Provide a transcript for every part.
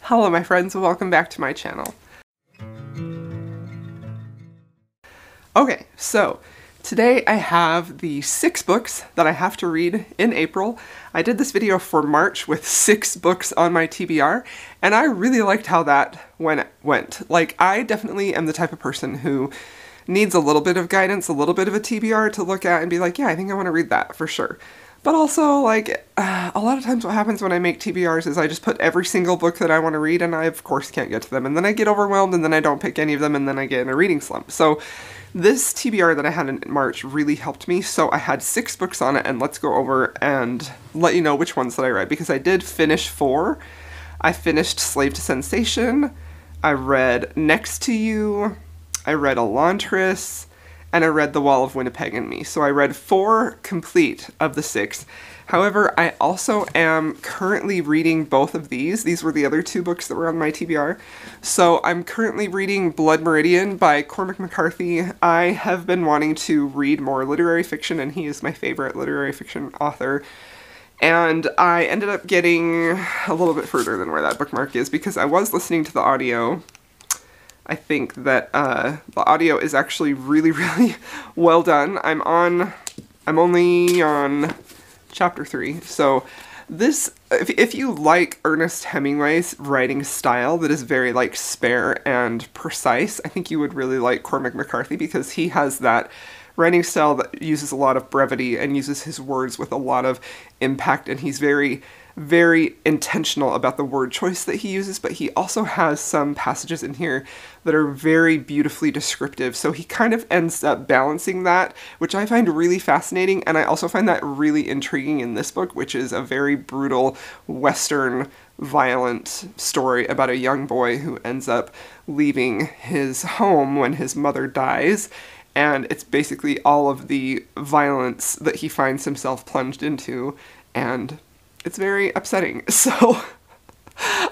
Hello my friends, welcome back to my channel. Okay, so today I have the 6 books that I have to read in April. I did this video for March with 6 books on my TBR, and I really liked how that went. Like, I definitely am the type of person who needs a little bit of guidance, a little bit of a TBR to look at and be like, yeah, I think I want to read that for sure. But also, like, a lot of times what happens when I make TBRs is I just put every single book that I want to read, and I, of course, can't get to them. And then I get overwhelmed, and then I don't pick any of them, and then I get in a reading slump. So this TBR that I had in March really helped me. So I had 6 books on it, and let's go over and let you know which ones that I read. Because I did finish 4. I finished Slave to Sensation. I read Next to You. I read Elantris. And I read The Wall of Winnipeg and Me. So I read 4 complete of the 6. However, I also am currently reading both of these. These were the other 2 books that were on my TBR. So I'm currently reading Blood Meridian by Cormac McCarthy. I have been wanting to read more literary fiction, and he is my favorite literary fiction author. And I ended up getting a little bit further than where that bookmark is because I was listening to the audio. I think that the audio is actually really, really well done. I'm only on chapter 3. So this, if you like Ernest Hemingway's writing style that is very like spare and precise, I think you would really like Cormac McCarthy because he has that writing style that uses a lot of brevity and uses his words with a lot of impact, and he's very, very intentional about the word choice that he uses, but he also has some passages in here that are very beautifully descriptive, so he kind of ends up balancing that, which I find really fascinating, and I also find that really intriguing in this book, which is a very brutal, Western, violent story about a young boy who ends up leaving his home when his mother dies, and it's basically all of the violence that he finds himself plunged into, and it's very upsetting. So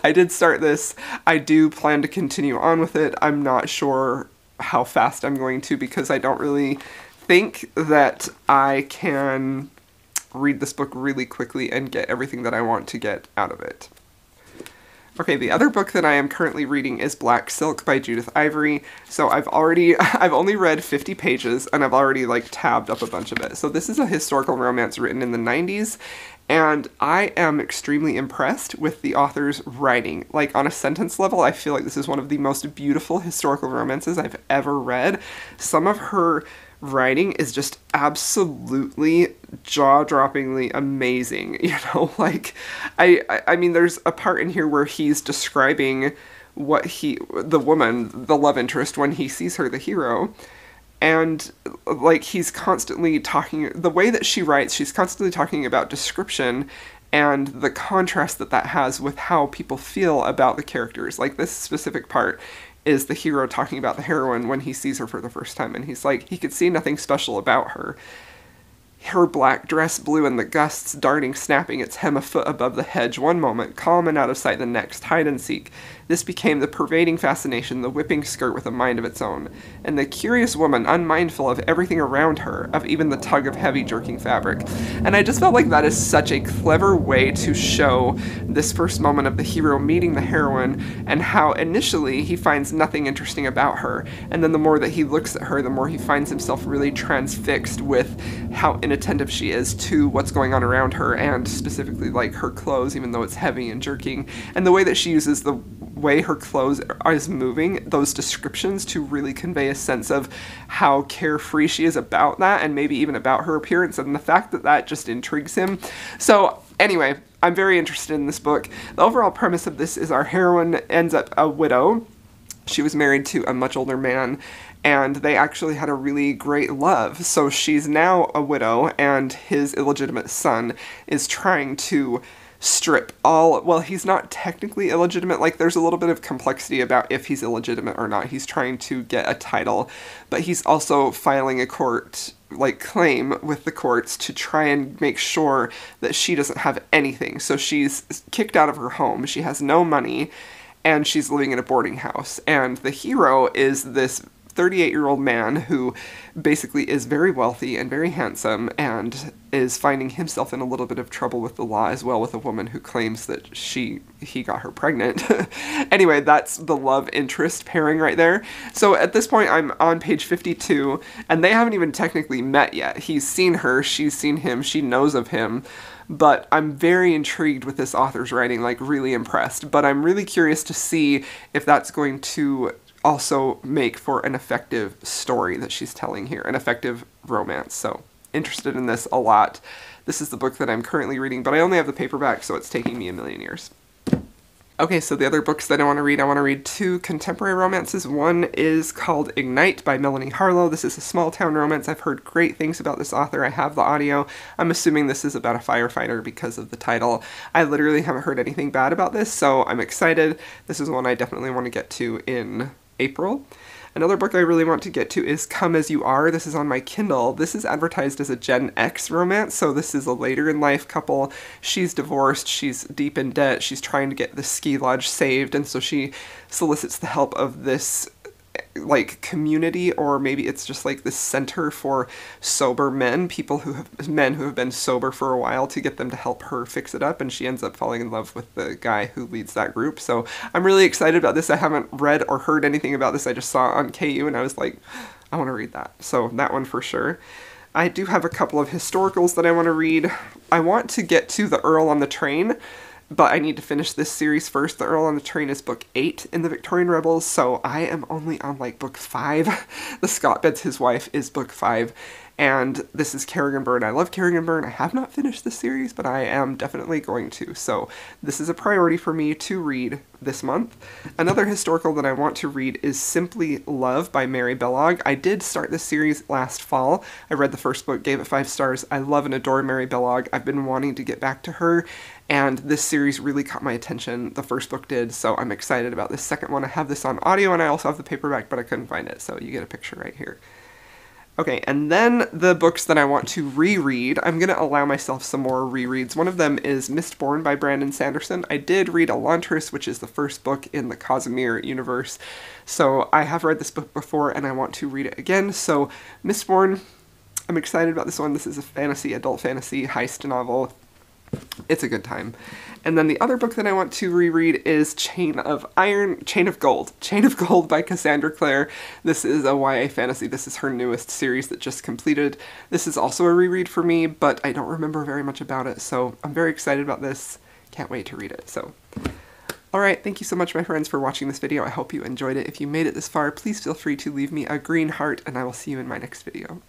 I did start this. I do plan to continue on with it. I'm not sure how fast I'm going to because I don't really think that I can read this book really quickly and get everything that I want to get out of it. Okay, the other book that I am currently reading is Black Silk by Judith Ivory. So I've only read 50 pages and I've already like tabbed up a bunch of it. So this is a historical romance written in the 90s, and I am extremely impressed with the author's writing. Like, on a sentence level, I feel like this is one of the most beautiful historical romances I've ever read. Some of her writing is just absolutely jaw-droppingly amazing, you know, like, I mean, there's a part in here where he's describing the woman, the love interest, when he sees her, the hero, and, like, he's constantly talking, the way that she writes, she's constantly talking about description and the contrast that that has with how people feel about the characters. Like, this specific part is the hero talking about the heroine when he sees her for the first time, and he's like, he could see nothing special about her. Her black dress blew in the gusts, darting, snapping its hem a foot above the hedge one moment, calm and out of sight the next, hide and seek. This became the pervading fascination, the whipping skirt with a mind of its own. And the curious woman, unmindful of everything around her, of even the tug of heavy jerking fabric. And I just felt like that is such a clever way to show this first moment of the hero meeting the heroine, and how initially he finds nothing interesting about her, and then the more that he looks at her, the more he finds himself really transfixed with how inattentive she is to what's going on around her, and specifically like her clothes, even though it's heavy and jerking, and the way that she uses the way her clothes is moving, those descriptions, to really convey a sense of how carefree she is about that, and maybe even about her appearance, and the fact that that just intrigues him. So anyway, I'm very interested in this book. The overall premise of this is our heroine ends up a widow. She was married to a much older man, and they actually had a really great love. So she's now a widow, and his illegitimate son is trying to strip all, well, he's not technically illegitimate, like, there's a little bit of complexity about if he's illegitimate or not. He's trying to get a title, but he's also filing a court, like, claim with the courts to try and make sure that she doesn't have anything. So she's kicked out of her home, she has no money, and she's living in a boarding house. And the hero is this 38-year-old man who basically is very wealthy and very handsome and is finding himself in a little bit of trouble with the law as well, with a woman who claims that he got her pregnant. Anyway, that's the love interest pairing right there. So at this point I'm on page 52 and they haven't even technically met yet. He's seen her, she's seen him, she knows of him. But I'm very intrigued with this author's writing, like really impressed. But I'm really curious to see if that's going to also make for an effective story that she's telling here, an effective romance. So interested in this a lot. This is the book that I'm currently reading, but I only have the paperback, so it's taking me a million years. Okay, so the other books that I want to read 2 contemporary romances. One is called Ignite by Melanie Harlow. This is a small town romance. I've heard great things about this author. I have the audio. I'm assuming this is about a firefighter because of the title. I literally haven't heard anything bad about this, so I'm excited. This is one I definitely want to get to in April. Another book I really want to get to is Come As You Are. This is on my Kindle. This is advertised as a Gen X romance, so this is a later in life couple. She's divorced, she's deep in debt, she's trying to get the ski lodge saved, and so she solicits the help of this like community, or maybe it's just like this center for sober men, men who have been sober for a while, to get them to help her fix it up, and she ends up falling in love with the guy who leads that group. So I'm really excited about this. I haven't read or heard anything about this. I just saw it on KU and I was like, I want to read that. So that one for sure. I do have a couple of historicals that I want to read. I want to get to The Earl on the Train, but I need to finish this series first. The Earl on the Train is book 8 in the Victorian Rebels, so I am only on like book 5. The Scott Beds His Wife is book 5, and this is Kerrigan Byrne. I love Kerrigan Byrne. I have not finished this series, but I am definitely going to, so this is a priority for me to read this month. Another historical that I want to read is Simply Love by Mary Bellog. I did start this series last fall. I read the first book, gave it 5 stars. I love and adore Mary Bellog. I've been wanting to get back to her, and this series really caught my attention. The first book did, so I'm excited about this second one. I have this on audio, and I also have the paperback, but I couldn't find it, so you get a picture right here. Okay, and then the books that I want to reread, I'm going to allow myself some more rereads. One of them is Mistborn by Brandon Sanderson. I did read Elantris, which is the first book in the Casimir universe, so I have read this book before, and I want to read it again. So Mistborn, I'm excited about this one. This is a fantasy, adult fantasy, heist novel. It's a good time. And then the other book that I want to reread is Chain of Gold by Cassandra Clare. This is a YA fantasy. This is her newest series that just completed. This is also a reread for me, but I don't remember very much about it, so I'm very excited about this. Can't wait to read it. So, alright, thank you so much, my friends, for watching this video. I hope you enjoyed it. If you made it this far, please feel free to leave me a green heart, and I will see you in my next video.